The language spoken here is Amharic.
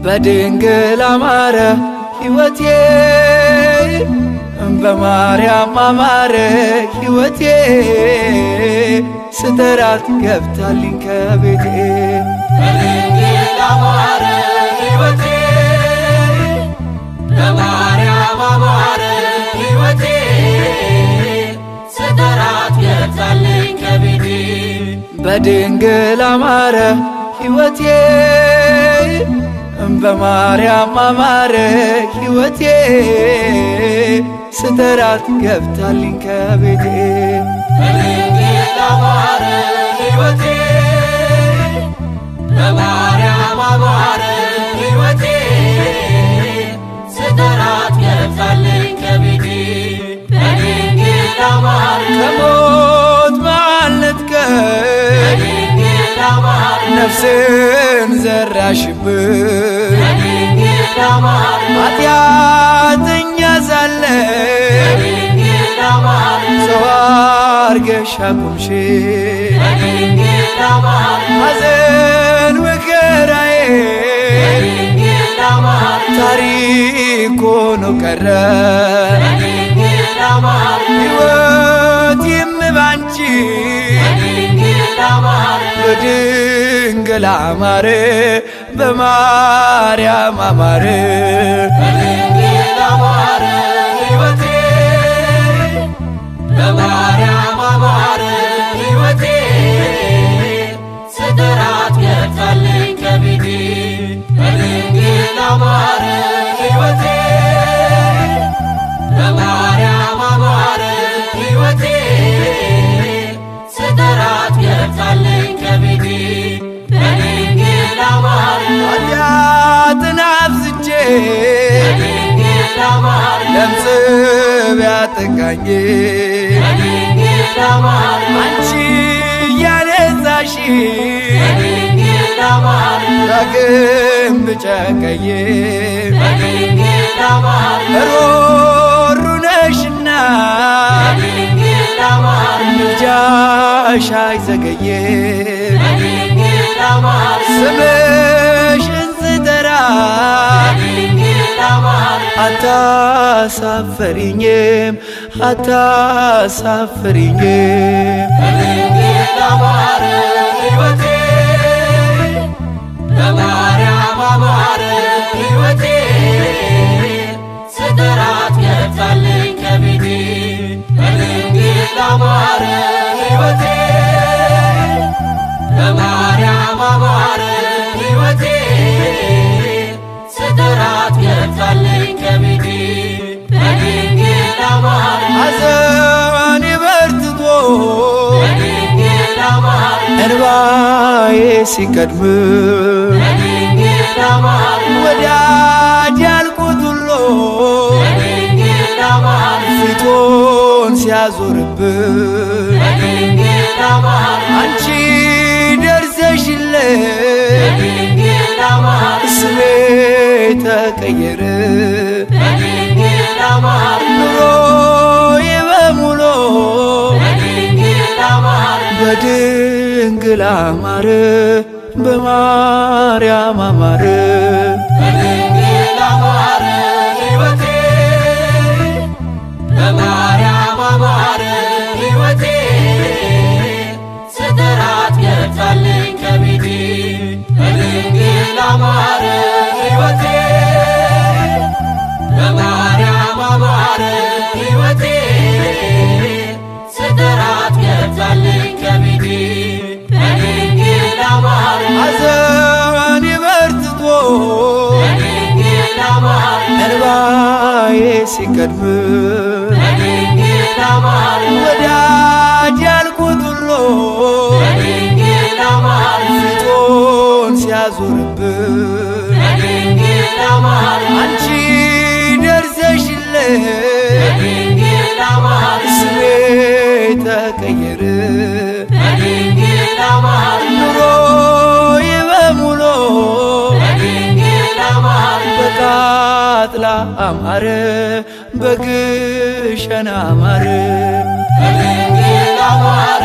በድንግል አማረ ሕይወቴ በማርያም አማረ ሕይወቴ ስጠራት ገብታልኝ ከቤቴ በድንግል አማረ ሕይወቴ በማርያም አማረ ሕይወቴ ስጠራት ገብታልኝ ከቤቴ በድንግል አማረ ሕይወቴ በማርያም አማረ ሕይወቴ ስጠራት ገብታልኝ ከቤቴ በድንግል አማረ ሕይወቴ በማርያም አማረ ሕይወቴ ስጠራት ገብታልኝ ከቤቴ በድንግል አማረ ከሞት ባልነጥቀኝ በድንግል አማረ ነፍስን ዘራሽብኝ በድንግል አማረ ኃጢአተኛ ሳለ በድንግል አማረ ሰው አርገሽ አቆምሽኝ በድንግል አማረ ሐዘን መከራዬ በድንግል አማረ ታሪክ ሆኖ ቀረ በድንግል አማረ ሕይወቴም ባንቺ በድንግል አማረ በድንግል አማረ በማርያም አማረ በድንግል አማረ ሕይወቴ በማርያም አማረ ሕይወቴ ስጠራት ገብታልኝ ከቤቴ በድንግል አማረ ሕይወቴ በማርያም አማረ ሕይወቴ ስጠራት ገብታልኝ ከቤቴ በድንግል አማረ ኃጢአትን አብዝቼ በድንግል አማረ ለምጽ ቢያጠቃኝ በድንግል አማረ አንቺ ያነጻሽ በድንግል አማረ ዳግም ብጨቀኝ በድንግል አማረ ሮሩ ነሽና በድንግል አማረ ምልጃሽ አይዘገይም በድንግል አማረ ስምሽን ስጠራ በድንግል አማረ አታሳፍሪኝም አታሳፍሪኝም በድንግል አማረ ሕይወቴ በማርያም አማረ ሕይወቴ ስጠራት ገብታልኝ ከቤቴ በድንግል አማረ ሕይወቴ በማርያም አማረ ሕይወቴ ስጠራት ገብታልኝ ከቤቴ በድንግል አማረ ሐዘኔ በርትቶ በድንግል አማረ እንባዬ ሲቀድም በድንግል አማረ ወዳጅ ያልኩት ሁሉ በድንግል አማረ ፊቱን ሲያዞርብኝ በድንግል አማረ አንቺ ደርሰሽልኝ በድንግል አማረ ስሜ ተቀየረ በድንግል አማረ ኑሮዬ በሙሉ በድንግል አማረ በድንግል አማረ በማርያም አማረ በድንግል አማረ ሕይወቴ በማርያም አማረ ሕይወቴ ስጠራት ገብታልኝ ከቤቴ በድንግል አማረ ሕይወቴ በማርያም አማረ ሕይወቴ ስጠራት ገብታልኝ ከቤቴ በድንግል አማረ ሐዘኔ በርትቶ በድንግል አማረ እንባዬ ሲቀድም በድንግል አማረ ወዳጅ ያልኩት ሁሉ እግዚአብሔር በድንግል አማረ ኑሮዬ በሙሉ በድንግል አማረ በቃጥላ አማረ በግሸን አማረ በድንግል አማረ